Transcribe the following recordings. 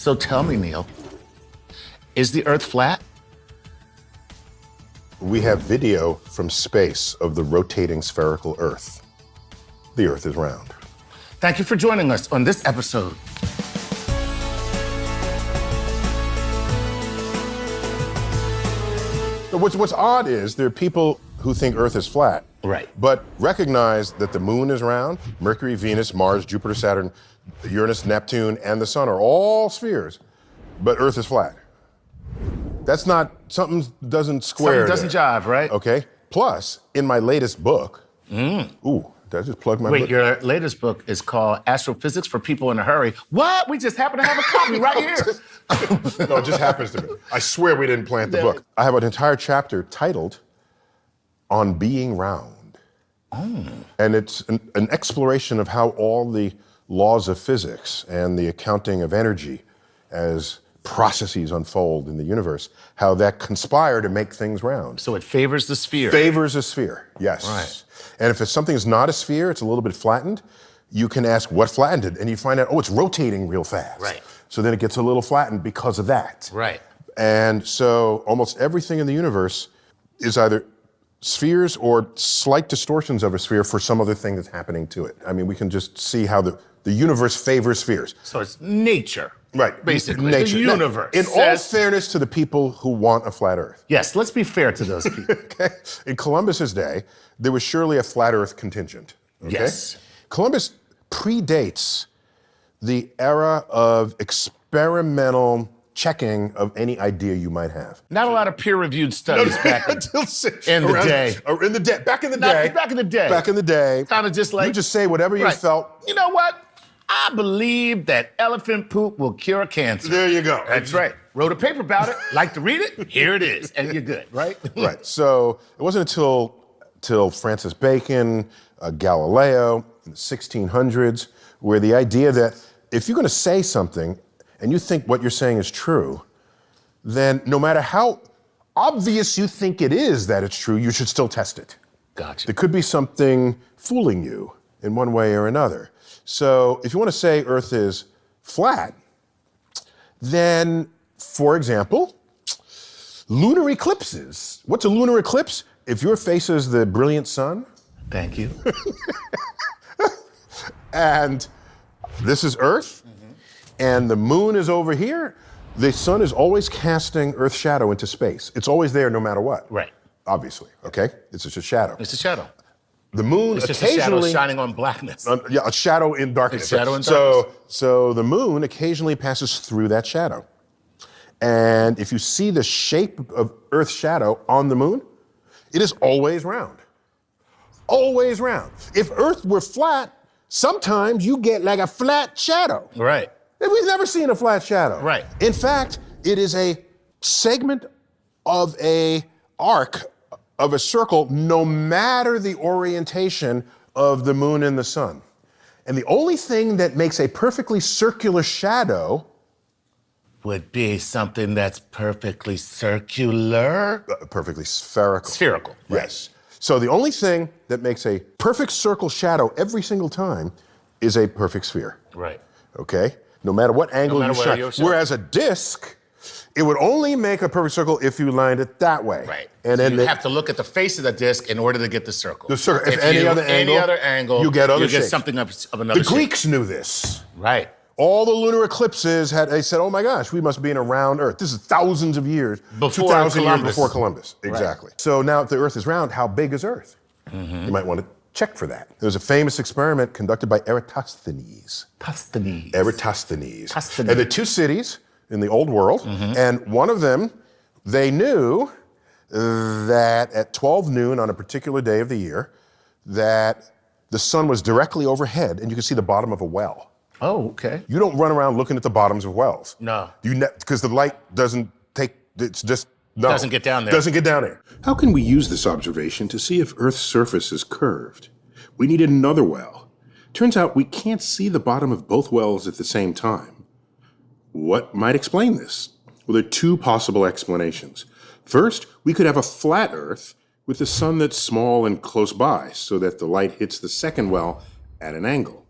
So tell me, Neil, is the Earth flat? We have video from space of the rotating spherical Earth. The Earth is round. Thank you for joining us on this episode. What's odd is there are people who think Earth is flat, Right. but recognize that the moon is round. Mercury, Venus, Mars, Jupiter, Saturn, Uranus, Neptune, and the sun are all spheres, but Earth is flat. That's not, something doesn't square. Something doesn't jive, right? Okay. Plus, in my latest book, ooh, did I just plug my book? Wait, your latest book is called Astrophysics for People in a Hurry. What? We just happen to have a copy right here. No, it just happens to me. I swear we didn't plant the book. I have an entire chapter titled On Being Round. And it's an exploration of how all the laws of physics and the accounting of energy as processes unfold in the universe, how that conspire to make things round. So it favors the sphere. Favors a sphere, yes. Right. And if something is not a sphere, it's a little bit flattened, you can ask what flattened it, and you find out, oh, it's rotating real fast. Right. So then it gets a little flattened because of that. Right. And so almost everything in the universe is either spheres or slight distortions of a sphere for some other thing that's happening to it. I mean, we can just see how the universe favors spheres. So it's nature. Right. Basically, nature. the universe. In all fairness to the people who want a flat Earth. Yes, let's be fair to those people. Okay. In Columbus's day, there was surely a flat Earth contingent. Okay? Yes. Columbus predates the era of experimental checking of any idea you might have. Not a lot of peer-reviewed studies back in the day. Back in the day. Back in the day. Back in the day. Kind of just like... You just say whatever you felt. You know what? I believe that elephant poop will cure cancer. There you go. That's right. Wrote a paper about it. Like to read it? Here it is. And you're good, right? Right. So it wasn't until Francis Bacon, Galileo, in the 1600s, where the idea that if you're going to say something and you think what you're saying is true, then no matter how obvious you think it is that it's true, you should still test it. Gotcha. There could be something fooling you in one way or another. So if you want to say Earth is flat, then, for example, lunar eclipses. What's a lunar eclipse? If your face is the brilliant sun. Thank you. And this is Earth, and the moon is over here, the sun is always casting Earth's shadow into space. It's always there no matter what. Right. Obviously, okay? It's just a shadow. It's a shadow. The moon It's just occasionally... a shadow shining on blackness. Yeah, a shadow in darkness. A shadow in darkness. So the moon occasionally passes through that shadow. And if you see the shape of Earth's shadow on the moon, it is always round. Always round. If Earth were flat, sometimes you get like a flat shadow. Right. We've never seen a flat shadow. Right. In fact, it is a segment of a arc of a circle, no matter the orientation of the moon and the sun. And the only thing that makes a perfectly circular shadow would be something that's perfectly circular. Perfectly spherical. Spherical. Right. Yes. So the only thing that makes a perfect circle shadow every single time is a perfect sphere. Right. Okay? No matter what angle matter you where shine. you're shining. Whereas a disc, it would only make a perfect circle if you lined it that way. Right. And So then you have to look at the face of the disc in order to get the circle. The circle. If any any other angle, you get other shapes. something of another The shape. Greeks knew this. Right. All the lunar eclipses they said, oh my gosh, we must be in a round Earth. This is thousands of years. Before 2,000 years Columbus. before Columbus. Exactly. Right. So now if the Earth is round, how big is Earth? You might want to check for that. There was a famous experiment conducted by Eratosthenes. Eratosthenes. And the two cities in the old world, and one of them, they knew that at 12 noon on a particular day of the year, that the sun was directly overhead and you could see the bottom of a well. Oh, okay. You don't run around looking at the bottoms of wells. No. Because the light doesn't take, it's just, no. Doesn't get down there. Doesn't get down there. How can we use this observation to see if Earth's surface is curved? We needed another well. Turns out we can't see the bottom of both wells at the same time. What might explain this? Well, there are two possible explanations. First, we could have a flat Earth with the sun that's small and close by, so that the light hits the second well at an angle.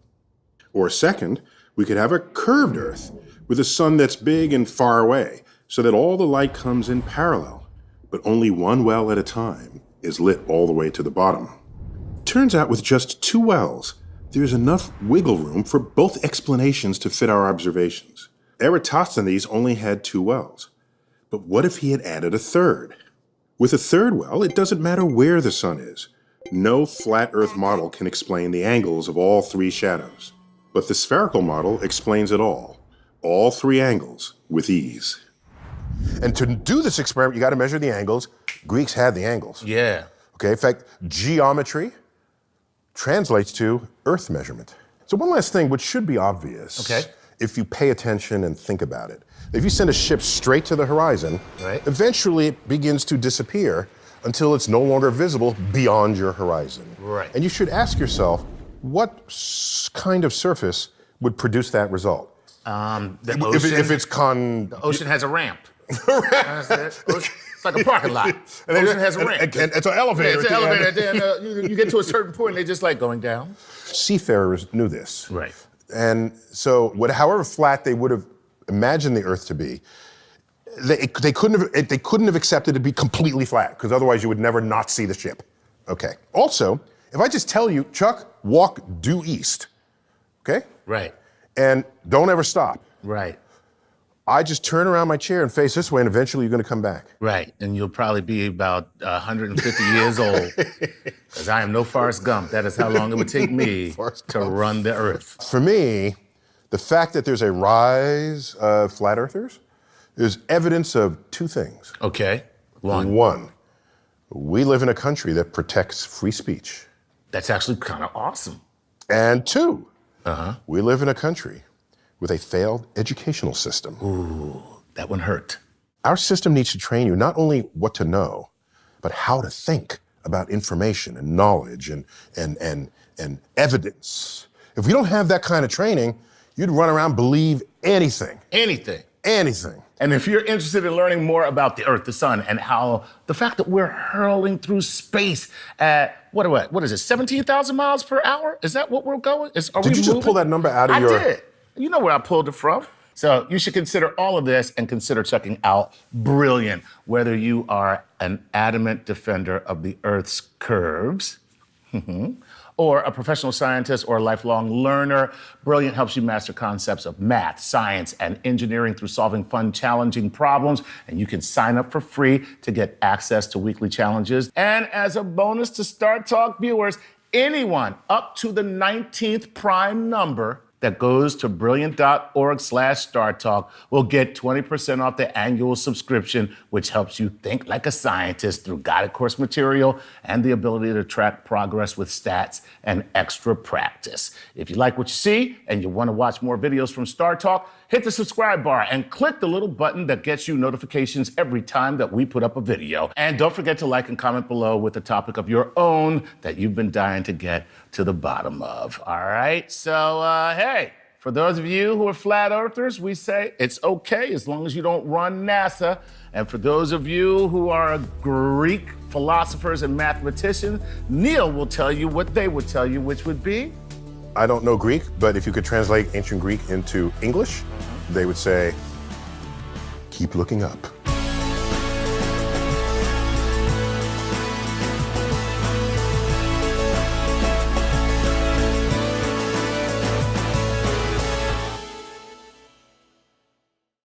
Or second, we could have a curved Earth with a sun that's big and far away, so that all the light comes in parallel, but only one well at a time is lit all the way to the bottom. Turns out with just 2 wells, there's enough wiggle room for both explanations to fit our observations. Eratosthenes only had 2 wells. But what if he had added a third? With a third well, it doesn't matter where the sun is. No flat Earth model can explain the angles of all 3 shadows. But the spherical model explains it all 3 angles, with ease. And to do this experiment, you got to measure the angles. Greeks had the angles. Yeah. Okay, in fact, geometry translates to Earth measurement. So one last thing, which should be obvious, Okay. if you pay attention and think about it. If you send a ship straight to the horizon, Right. eventually it begins to disappear until it's no longer visible beyond your horizon. Right. And you should ask yourself, what kind of surface would produce that result? The If, ocean, if it's the ocean has a ramp. That's it. It's like a parking lot. The ocean has a ramp. And it's an elevator. It's an at the end. elevator. Then you get to a certain point, and they just like going down. Seafarers knew this. Right. And so, however flat they would have imagined the Earth to be, they couldn't have accepted it to be completely flat, because otherwise you would never not see the ship. Okay. Also, if I just tell you, Chuck, walk due east, okay? Right. And don't ever stop. Right. I just turn around my chair and face this way, and eventually you're going to come back. Right. And you'll probably be about 150 years old, because I am no Forrest Gump. That is how long it would take me to run the Earth. For me, the fact that there's a rise of flat earthers is evidence of 2 things. Okay. One. One, we live in a country that protects free speech. That's actually kind of awesome. And 2, we live in a country with a failed educational system. Ooh, that one hurt. Our system needs to train you not only what to know, but how to think about information and knowledge and evidence. If we don't have that kind of training, you'd run around believe anything. Anything. Anything. And if you're interested in learning more about the Earth, the sun, and how the fact that we're hurling through space at, what is it, 17,000 miles per hour? Is that what we're going? Did you just pull that number out of I your... did. You know where I pulled it from. So you should consider all of this and consider checking out Brilliant, whether you are an adamant defender of the Earth's curves, or a professional scientist or a lifelong learner. Brilliant helps you master concepts of math, science, and engineering through solving fun, challenging problems. And you can sign up for free to get access to weekly challenges. And as a bonus to Star Talk viewers, anyone up to the 19th prime number that goes to brilliant.org/StarTalk will get 20% off the annual subscription, which helps you think like a scientist through guided course material and the ability to track progress with stats and extra practice. If you like what you see and you want to watch more videos from Star Talk, hit the subscribe bar and click the little button that gets you notifications every time that we put up a video. And don't forget to like and comment below with a topic of your own that you've been dying to get to the bottom of. All right, so hey, for those of you who are flat earthers, we say it's okay as long as you don't run NASA. And for those of you who are Greek philosophers and mathematicians, Neil will tell you what they would tell you, which would be? I don't know Greek, but if you could translate ancient Greek into English, they would say, keep looking up.